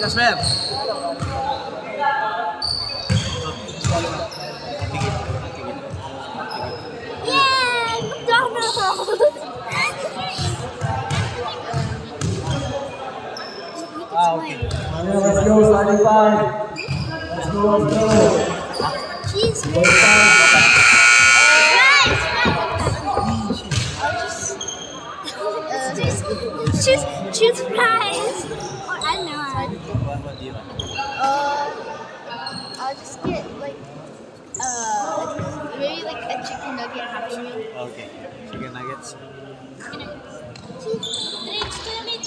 Just fair. Yay! McDonald's! Okay. Let's go, starting five. Let's go, let's go. Cheese. Choose fries. Or I don't know. What do you want? I'll just get like maybe like a chicken nugget happy meal. Okay. Chicken nuggets.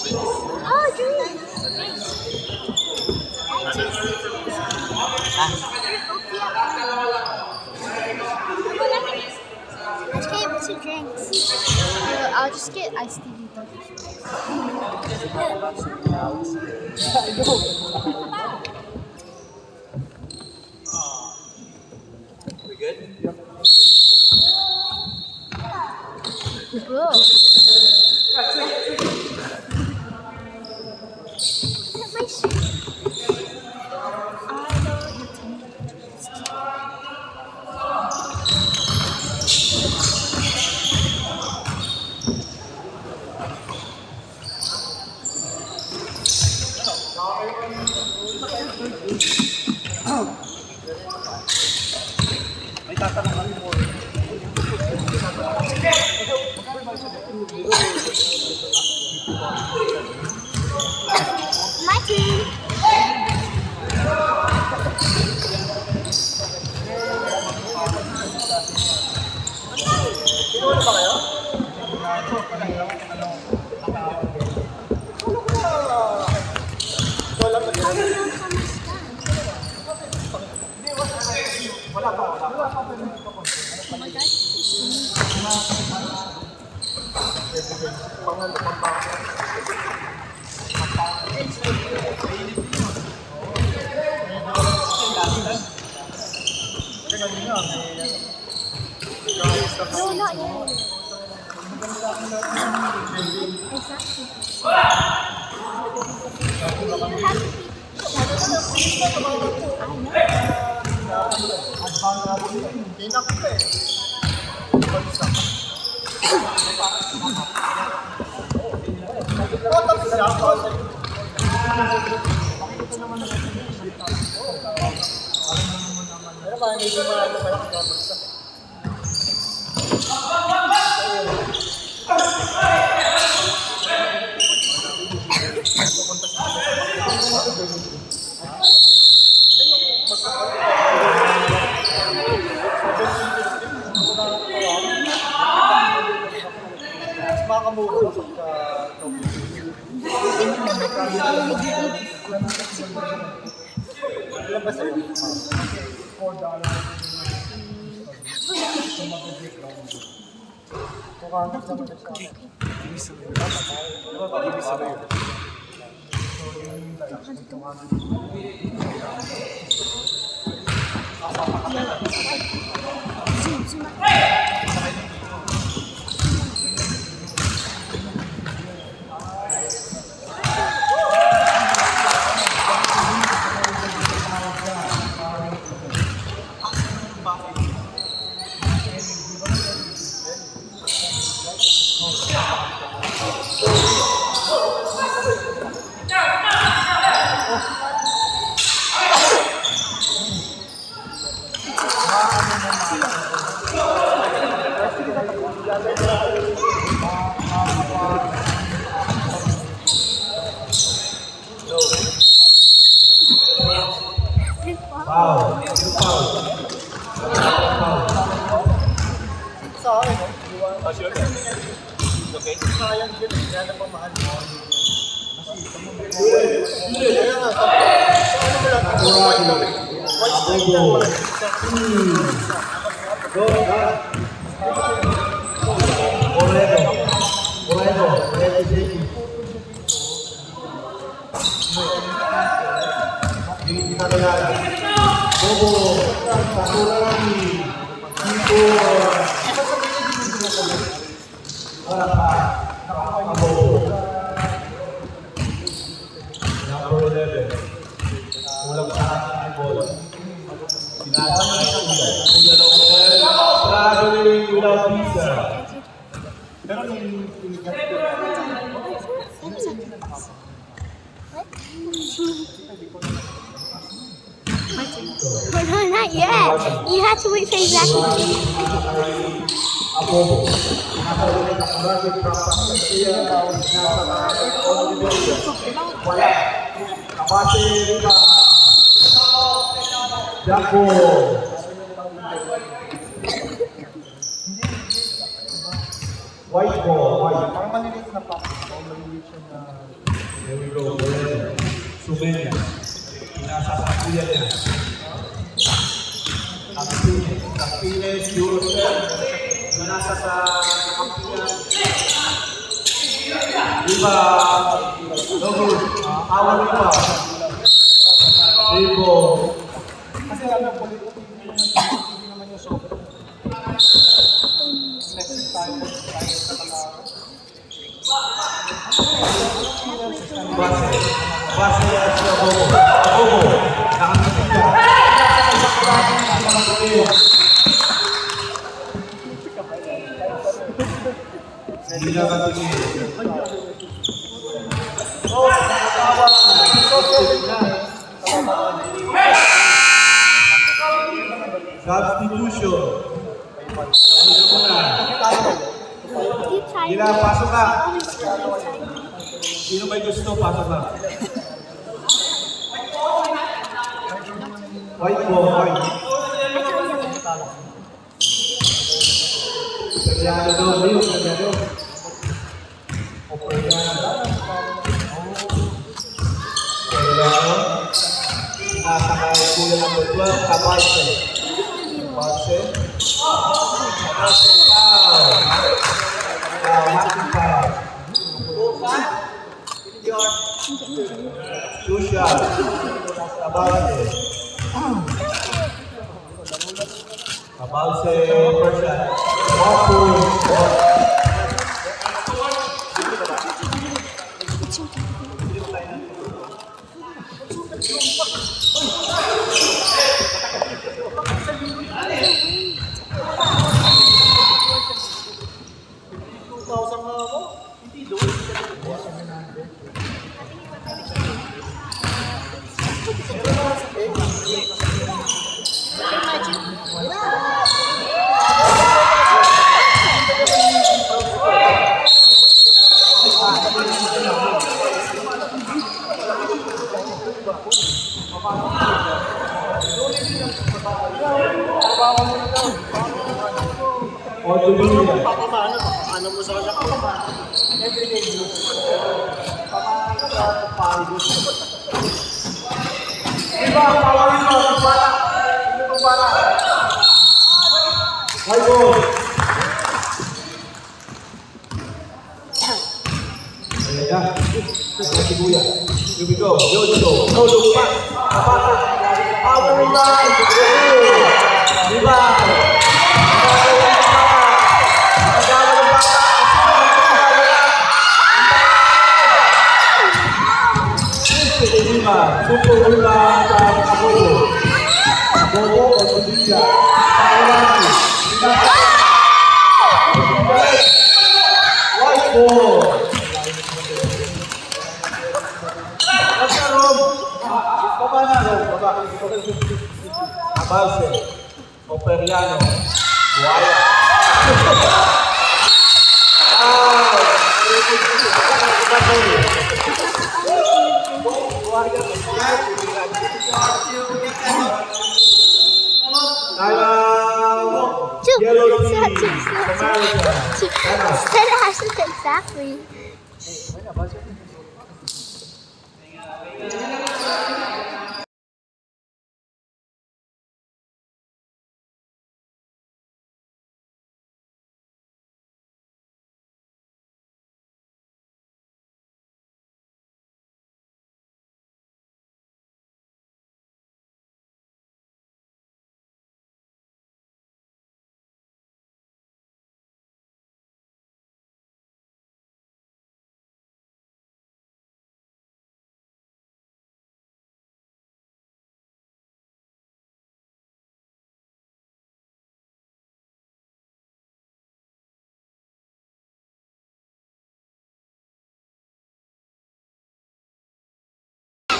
Oh, drinks. Okay, what's your drinks? I'll just get iced tea. We good? Whoa. My shoe. May tatanong kami mo. My turn. No, not yet. Number 11. Walang sa ating ball. Traveling without visa. No, not yet. You have to wait for exactly. Ako. Wala. Kapate Riva. Jaco. White ball. White. Parang maliliit na pa. There we go. Sumenya. Pinasasakuyan niya. Capiles, Eurostep. Nasa sa kampiyan. Riva. Logo. Awan Riva. Rivo. Kasi alam ko, hindi naman yung soft. Next time, Base sa Bobo. Bobo. Nakakita. Hindi na katingin. Substitution. You try. Gila, pasok ka. Sino may gusto, pasok ka. White ball, white. Sadyado doon, Leo, sadyado. Sadyado. Sinasakay kuya ng 12, Kabalse. Kabalse. Kabalse, foul. Martin foul. Susha. Kabalse. Kabalse, first shot. Ano mo sa kanya? Everyday use. Diba, pawawin mo, bala. Hindi mo bala. White ball. Ayan na. Ayan si Kuya. Here we go. Yojo. No look back. Kapatak. Power rebound. Rebound. Super rebound sa Abobo. Abobo o Sudilla. Pakulani. White ball. Basta Rob. Baba na Rob. Baba. Abalse. Operiano. Buaya. Yellow team, America. Said it has to exactly.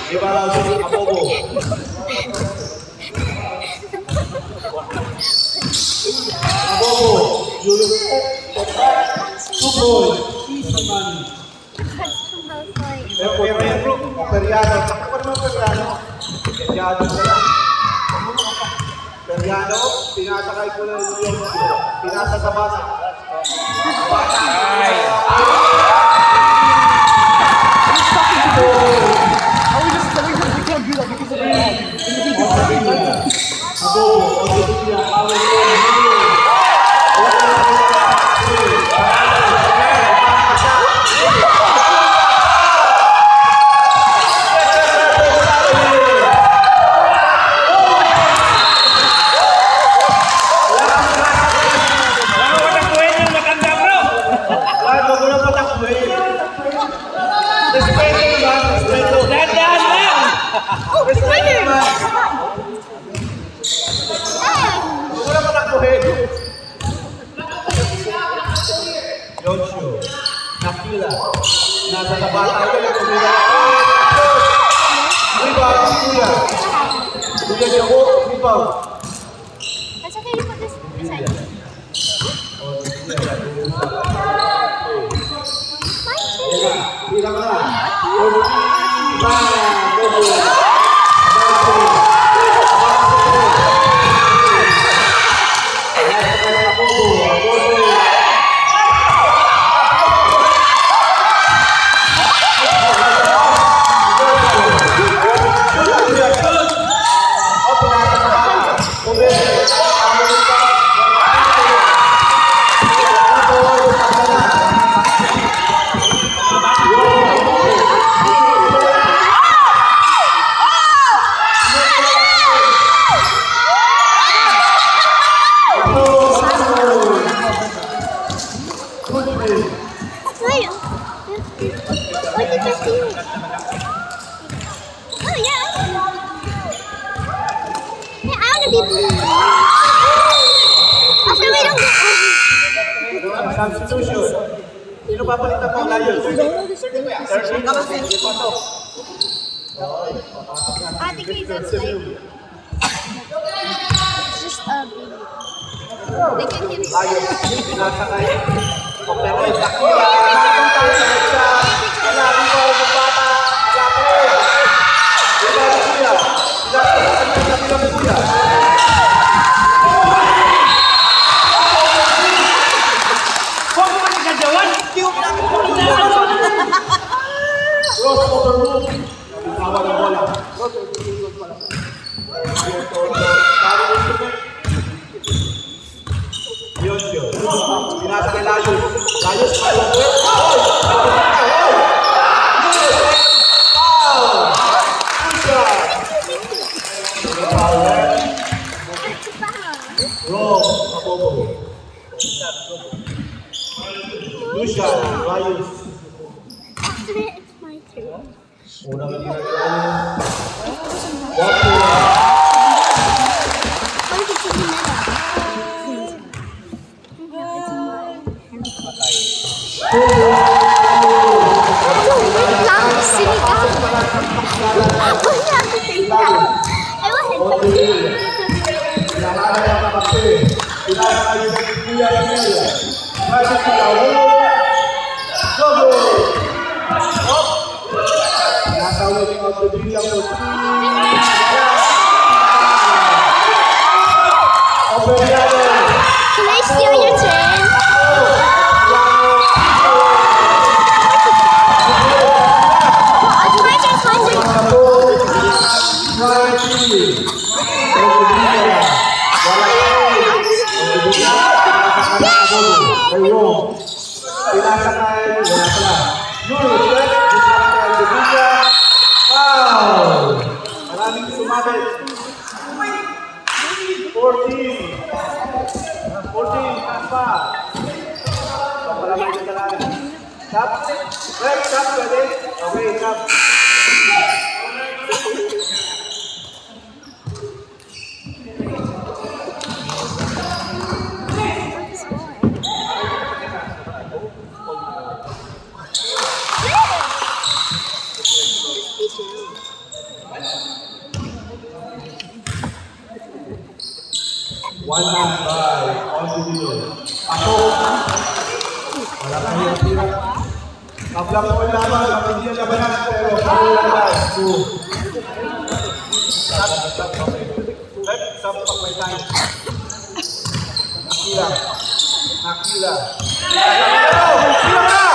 Ibarang si Abobo. Abobo, you look two boys, easy money. Periano, takot mo Periano. Periano sila. Periano, pinasakay ko lang yung pinasa sa bata. Bata. Joshua, Nakila, nasa tabata ko lang kumila. Rebound, Kuya. Kuya Jabo, rebound. That's okay, you put this aside. Bilang na. Substitution. Sino papalitan mo ang layo? I think that's like it's just a baby. They can give Layo. Pinasakay. Pero ay takila. Wala rin ba ang bata? Wala pa rin. Wala rin kuya. Wala rin kuya. Cross over room. Tawag ang bola. Cross over room pala. Yosyo. Pinasa kay Layos. Layos pa yung wet. Wrong. Abobo. Lucia. Layos. It's my turn. Unang ginagawa. What if it's in the middle? It's mine. Wait lang, sinigaw. Why you have to say that? I want to Pinakakaya ka kasi. Pinakakaya ka si Kuya Emilia. Kasi sila, Gogo! Nasawin yung pagdudrilang mo. Operado! Can I steal your turn? It's my turn. Kay Rome. Pinasakay, wala pala. Yuri, check. Disruptor ang Divilla. Foul! Maraming sumabit. 14. 14, pa. Maraming kasalanan. Tap. Right, tap, pwede. Okay, tap. One man by on the wheel. Ako. Wala kang hirap-hirap. Kablang mo ang laban. Kapag hindi ang labanan. Pero kami lang guys. Two. Stop pag may time. Nakila. Nakila. Nakila ka!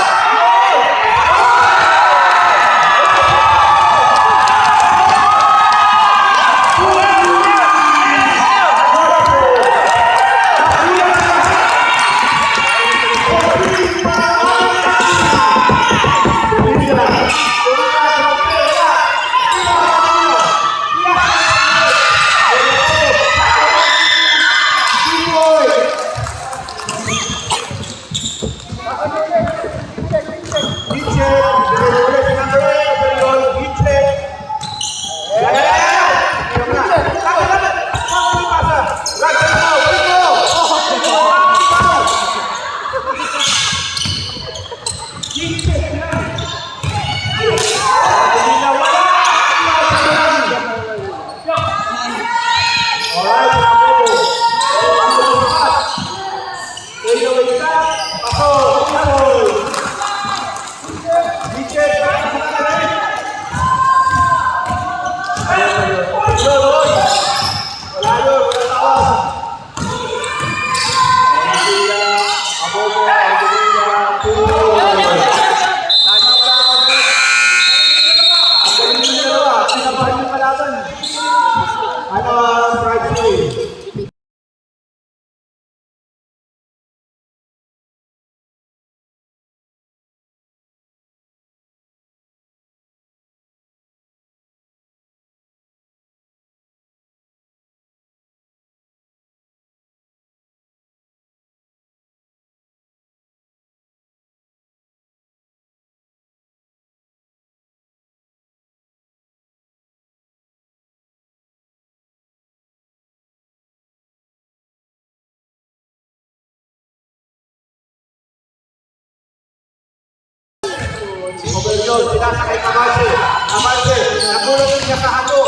Overjoy, sinasakay Kamase. Kamase, nagulat niya sa hato.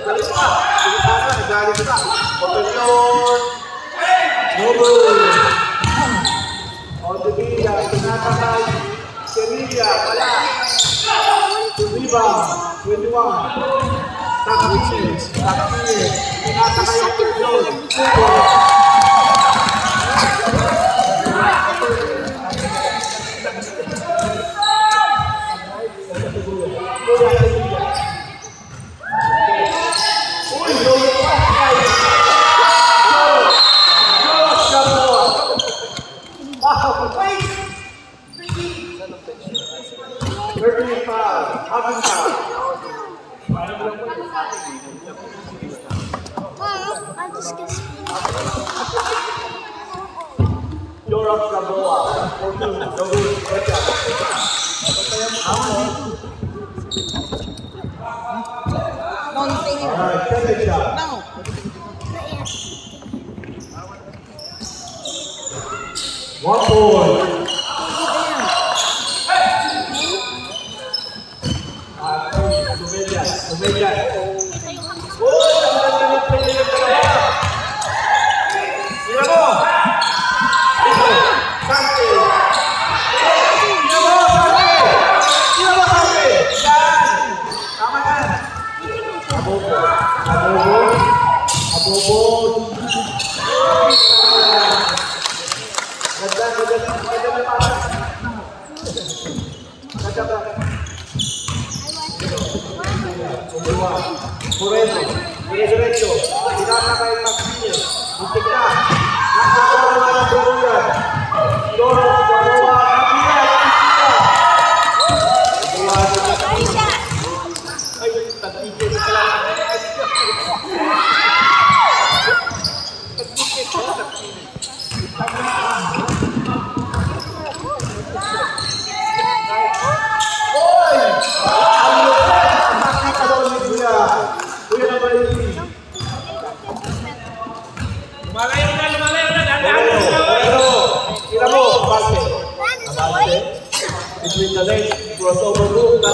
Galit pa. Sige sana, nagalit pa. Overjoy. Noble. On the Villa, sinasakay. Sevilla, wala. Rebound, 21. Takapis. Takapis. Sinasakay Overjoy. Europe Gamboa. Alright, second shot. One point. Tumigyan. Tira mo! Sante! Tira mo, Sante! Tira mo, Sante! Yan! Tama yan! Abobo. Abobo. Abobo. Ganda na pata. Ganda ba? Moreno, diretso, sinasakay Magpili, muntik na, nakakawa naman ang Doruyan,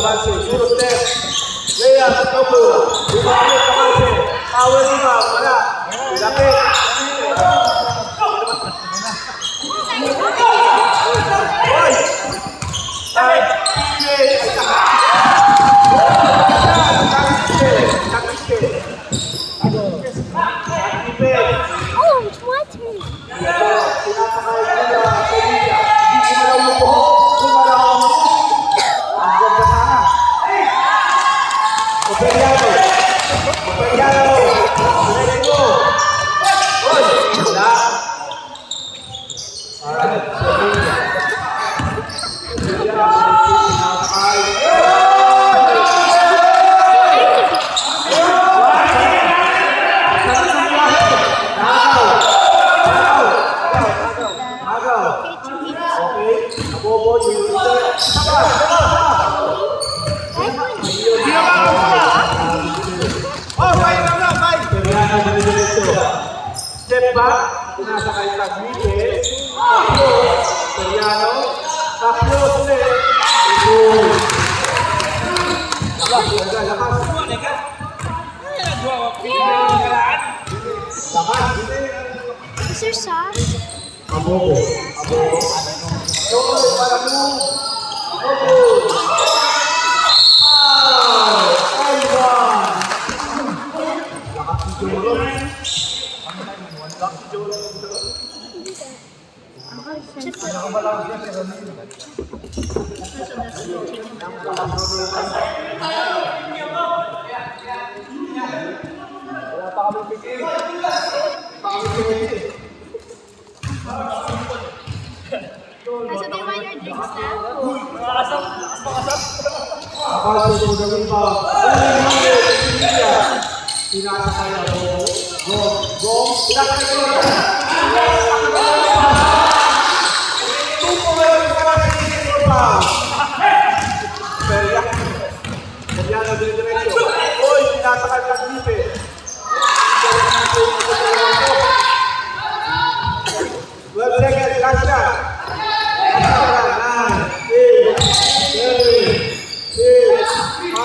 Kabanse. Zero step. Layup, Nobu. Bumalik Kabanse. Power rebound. Wala. Lapit. Hoy! Time. Oh, it's my turn. Step back, pinasakay Taglipe, Tapio, Teriano, Tapio ulit. Is there sauce? Abobo. Abobo para mo. Abobo. So do you want your drinks now? Kapag gagawin pa, pinasakay ako. Go. Pinasakay ko. Teriano dire-diretso. Hoy, pinasakay Taglipe. Well, second, last shot. Last shot. 9, 8, 7, 6, 5,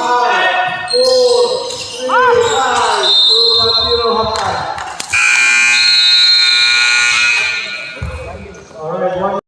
4, 3, 2, 1, 0, half time. All right, one.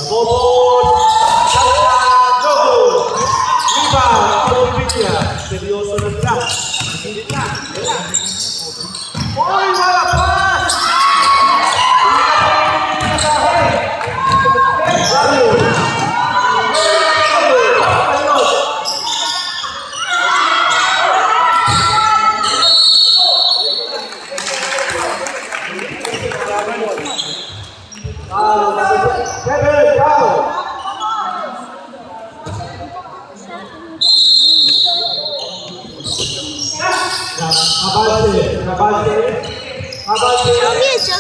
Bobo. Rebound. Olivia. Seryoso na sila. Hindi na. Hoy, wala pass! Abante. Abante. Medyo.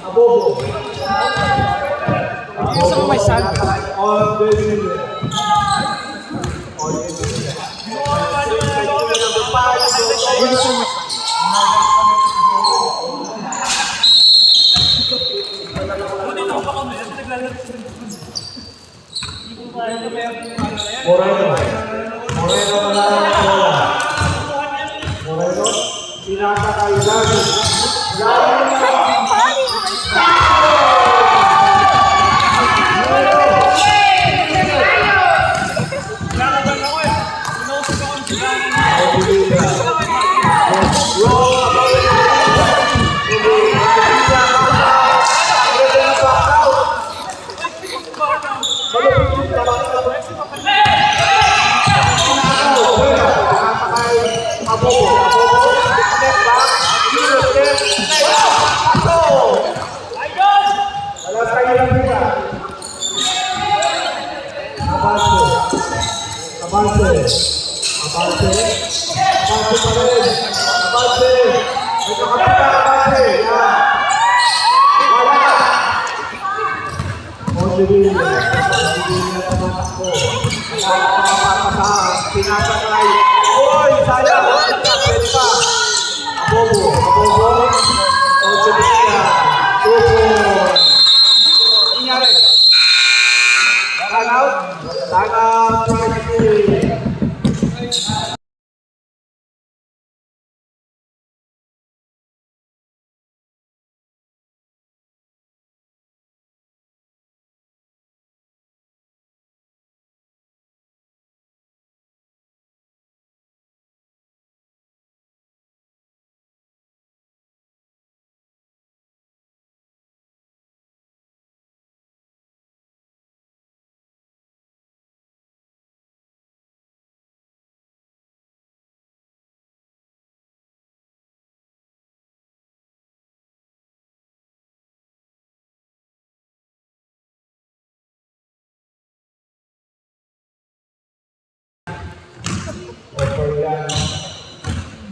Abobo. Sa may sand. On the limit. Moreno. Moreno na lang ang bola. Moreno. Pinakakay lagi. Lagi na. Pinasakay. Oy, sayang. Pwede pa. Abobo. Abobo. Ochodia. Tupon. Nangyari. Time out. Time out.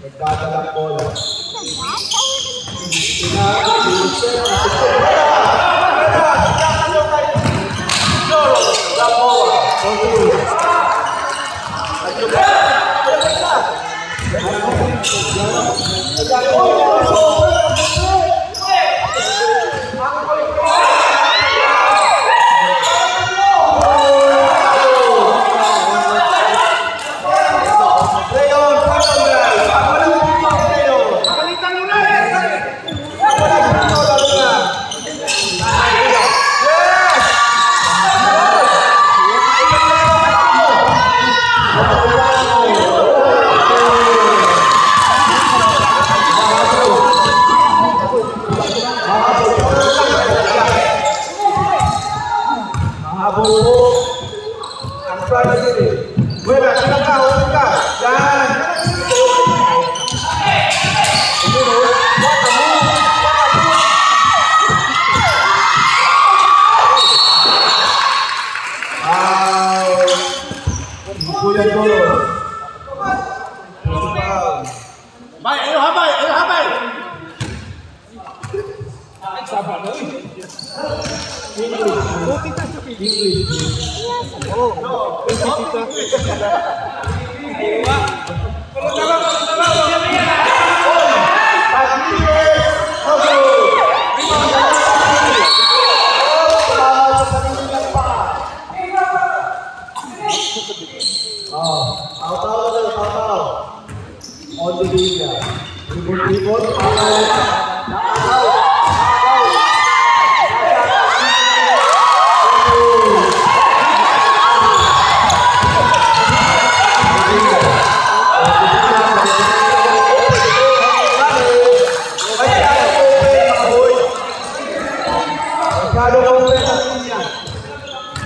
Nagdadalang bola.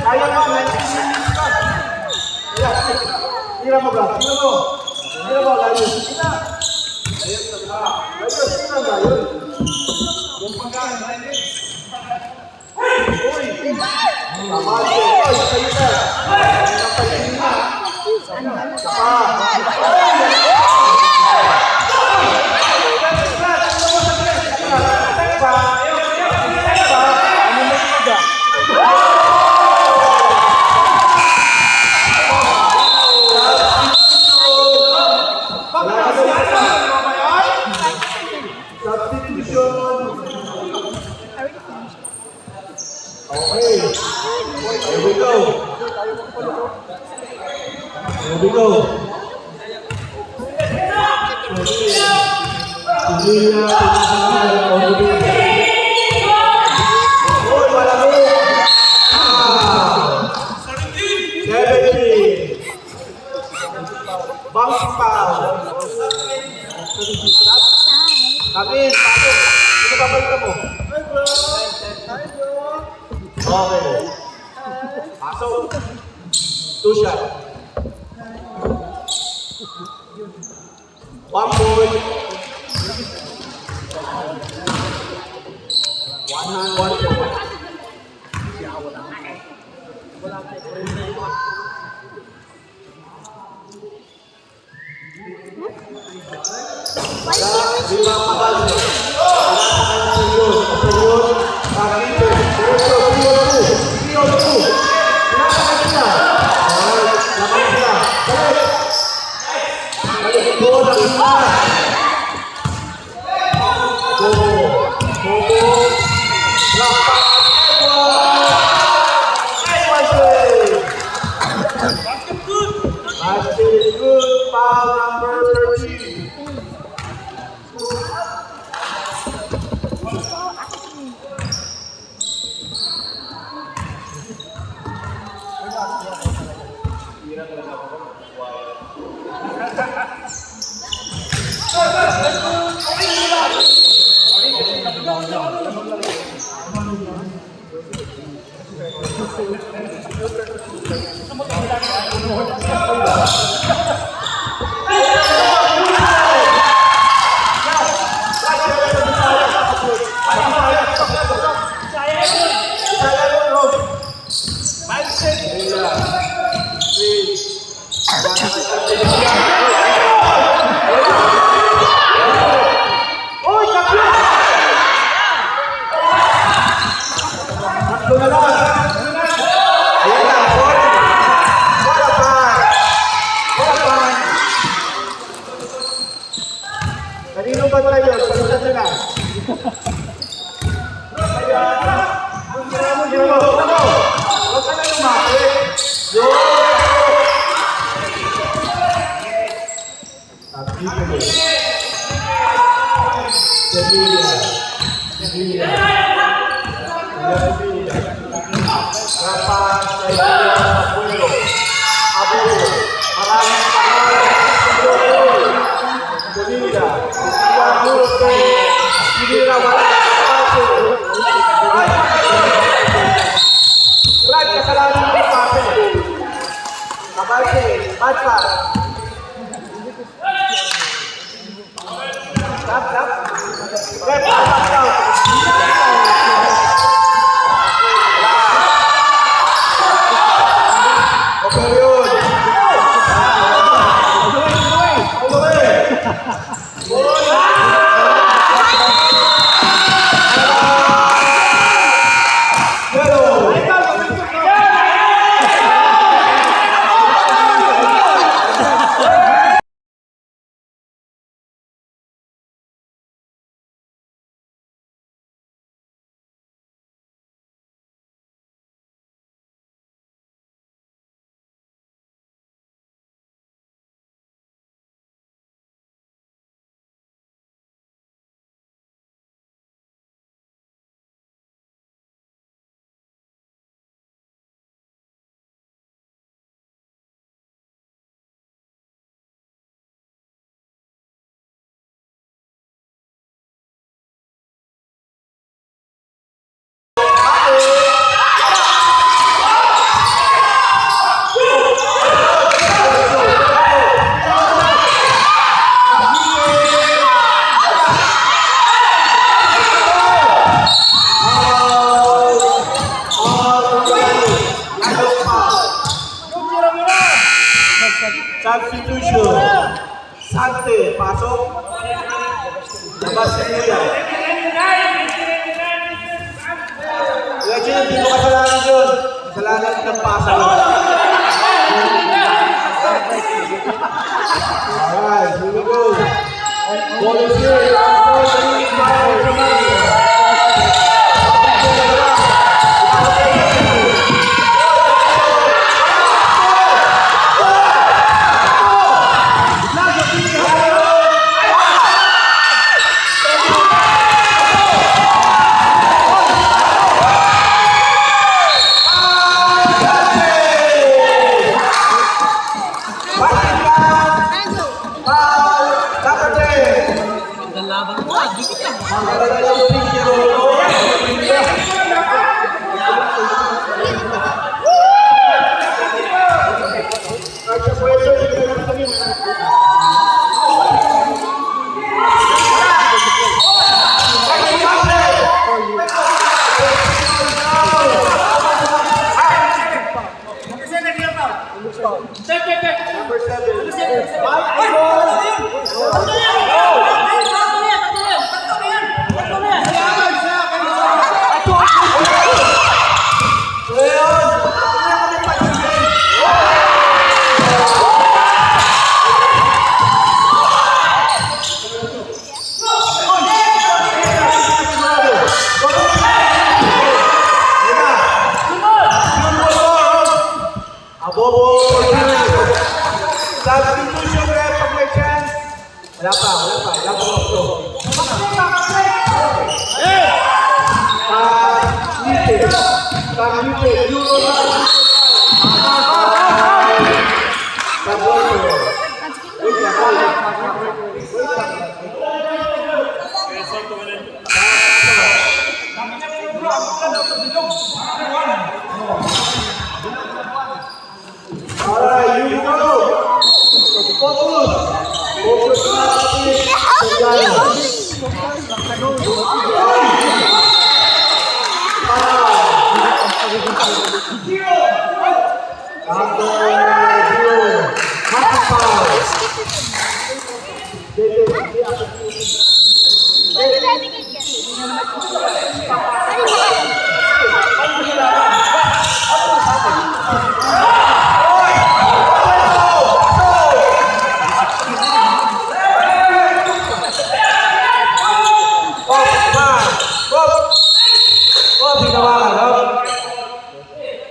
Ayun, Kamalse. Oy, kayo na. Napayin na. Substitution. Okay. Here we go. Here we go. Oy, malamig. 17. Bounce foul. Kami, pasok. Ito babalik ka mo. Okay. Pasok. 2 shot. 1 point. 1 hand, 1 point. Lima Kamalse. Opinion. Pakito. Good foul number 13. Kanino ba tayo? Palitan nila. Huwag ka na lumapit. Brad, kasalanan mo yung papel. Kabalse, bad pass. Stop. Stop, stop. Substitution. Sante, pasok. Labas si Kuya. Kuya Jim, hindi mo kasalanan yun. Kasalanan ng pasok. Alright, here we go. Volunteer, number 7. Substitution rep pag may chance. Wala pa. Tagite. Euro na. Alright, you go. Focus na natin.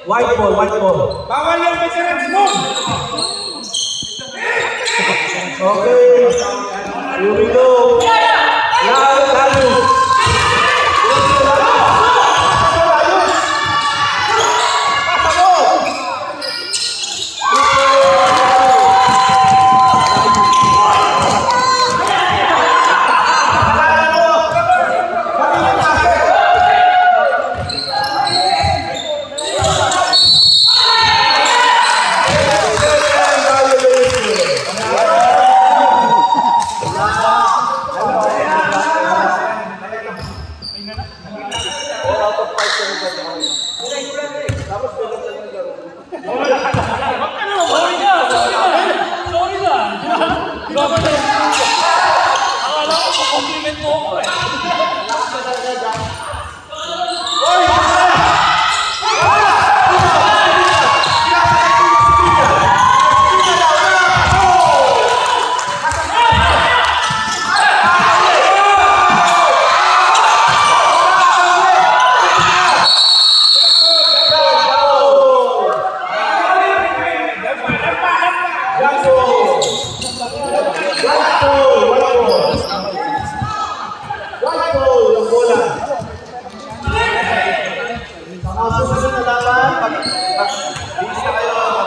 White ball. Bawal yung veterans mo! Okay. Here we go. Lalo.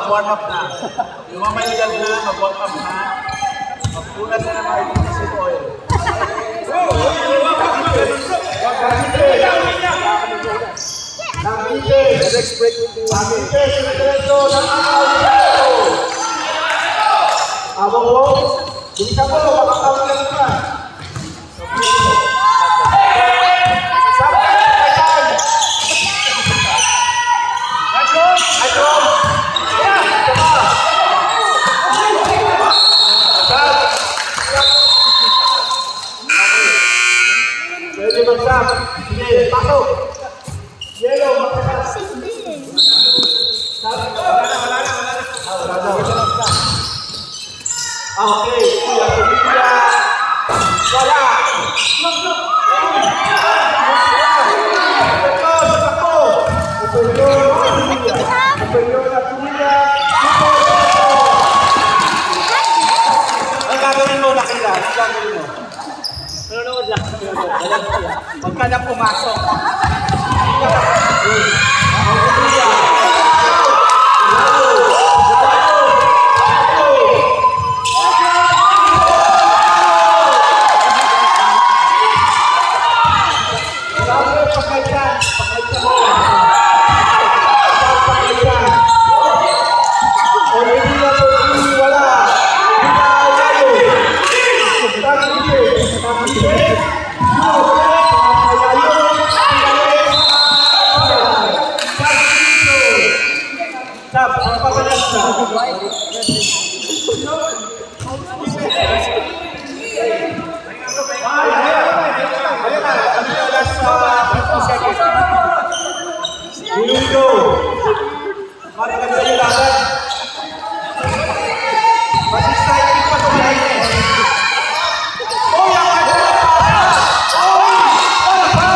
Warm up na. Yung mga mahigal na, mag-warm up na. Magpunas na naman yung seed oil. The next break will be Abang mo, bisa mo, makakawin ka. Let's go! ka na pumasok. Here we go. Maganda yung laban. Mas exciting pa ito behind it. Oh, yung kagaya pa! Oh, wala pa!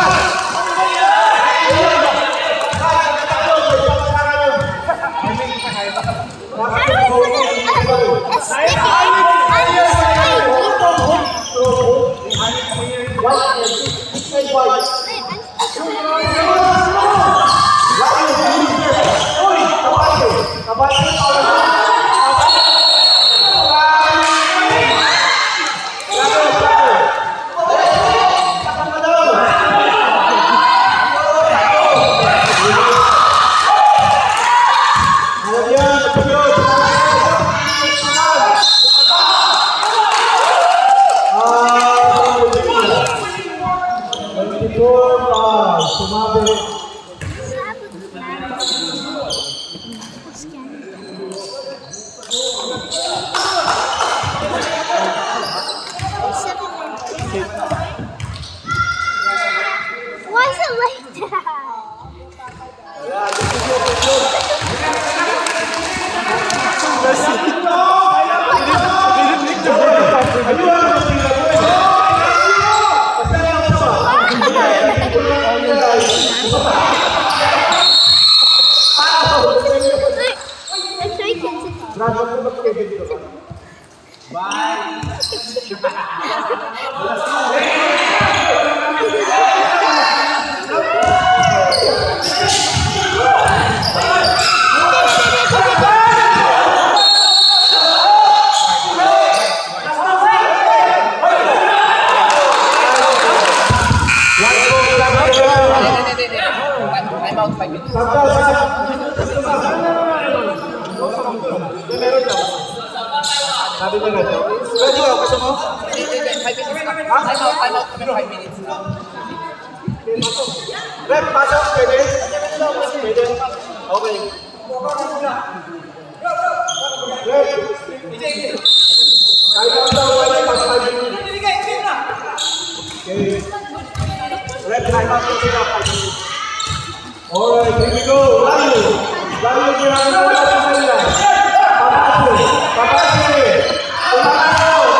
Why is it like that? I'm out 5 minutes. Sabi mo na. Pwede mo, gusto mo? 5 minutes. I'm out 5 minutes. Rep, pasok, pwede? Pwede? Okay. Rep, kahit ang tao wala yung mas 5 minutes. Okay. Rep, time out ko sila 5 minutes. Alright, here we go. Layo. Layo yung ginagawa natin sa kanila. Papasok. Papasok. Papasok.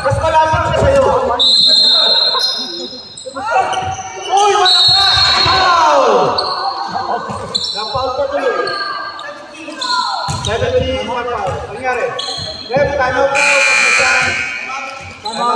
Mas malapit na sa'yo. Uy, wala pa! Wow! Napaul pa tuloy. 70 foul. Ang nangyari? Rep, tanaw ka. Tama.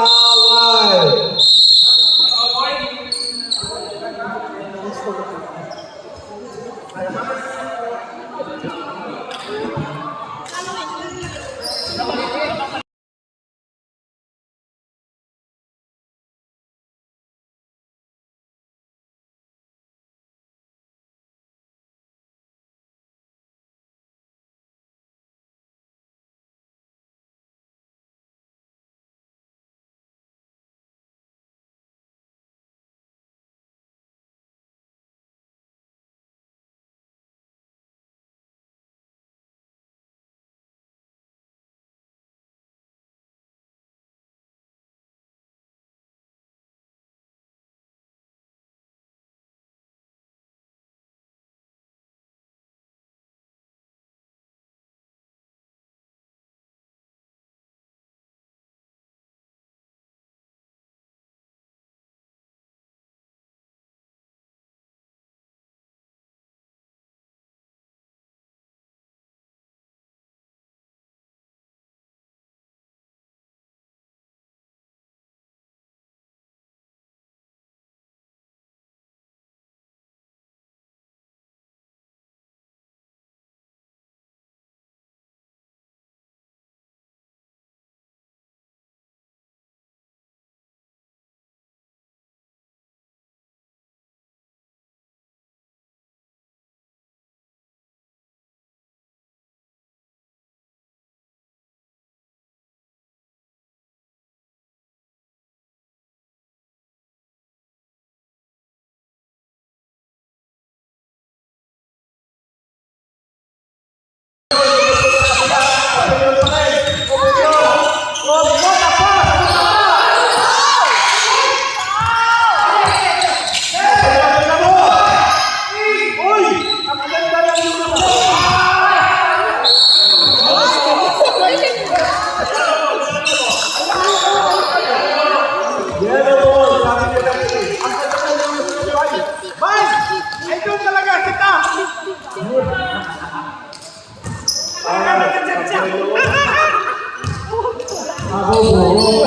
Robo.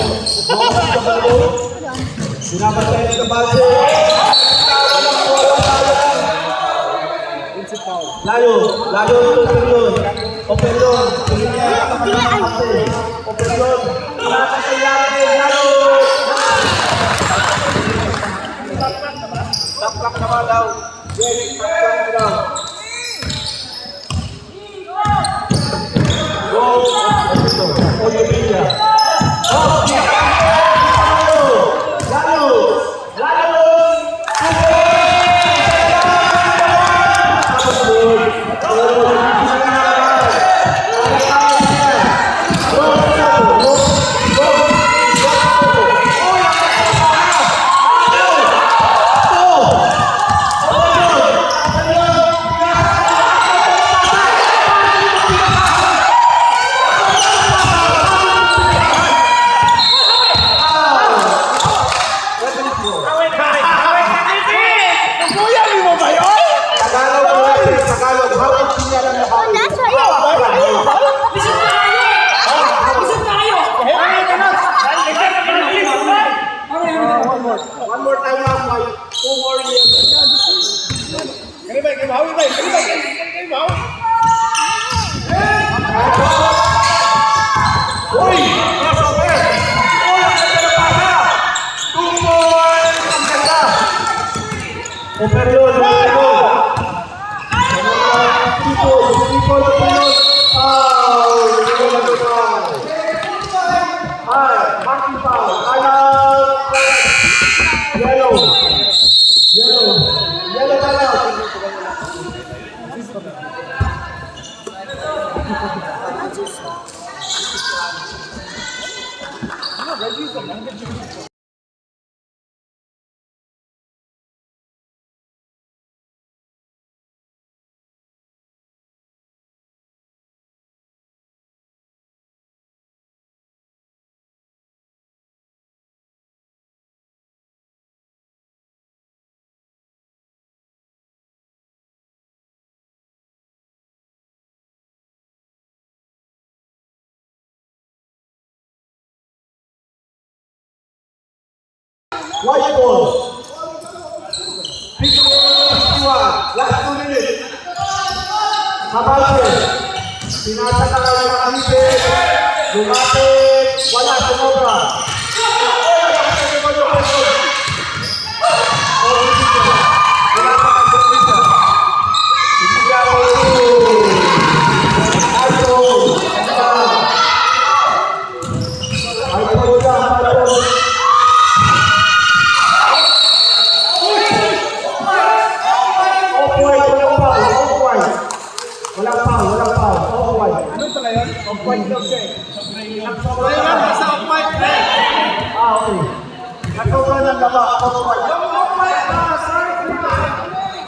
Pinapatay sa base. Layo ito Operion. Operion. Operion. Nakasayari. Layo. Taplak naman daw. Very taplak daw. Go. Oyevilla. Tagalog, hawak niya lang na hawak. That's why you. One more time now, my 2 more years. Uy! Nasa over! Uy! Ang ganda na pasa! 2 points! Ang ganda! Operion! Operion! People, Operion! Foul! Hi! Marking foul! Yellow! Yellow! Yellow tayo! White ball. 61. Last 2 minutes. Kabalse. Pinasa na lang ang Anibel. Lumapit. Wala. Sumobra.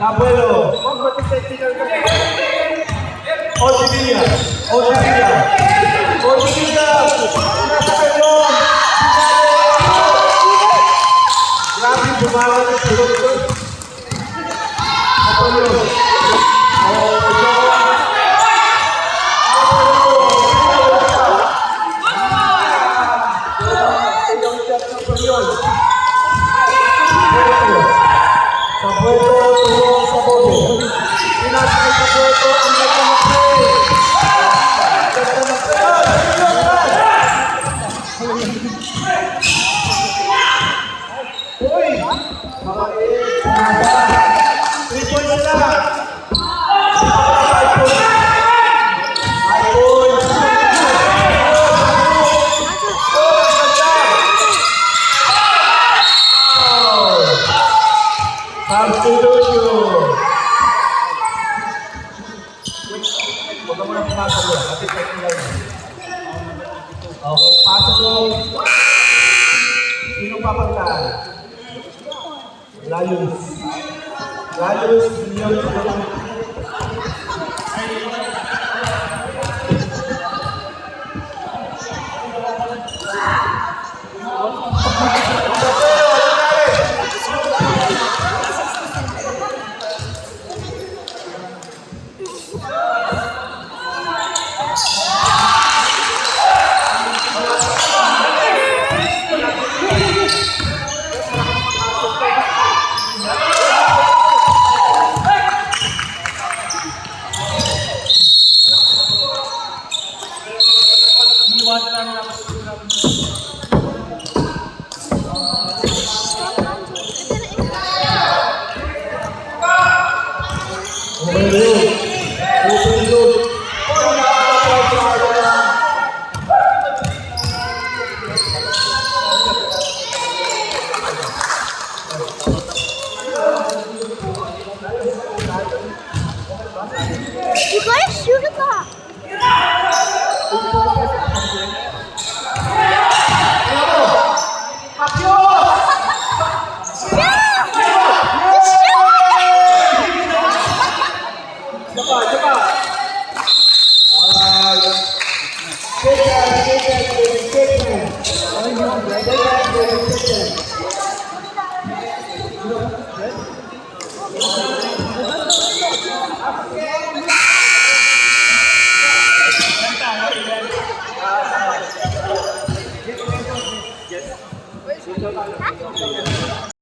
Abuelo, Oyevilla, Oyevilla, Oyevilla, nasa kayo. Grabe bumawa ng tulog ko. Apollo. Okay, pasok mo. Sino papaglaan? Layus. Layus, You guys shoot at that. Cepat.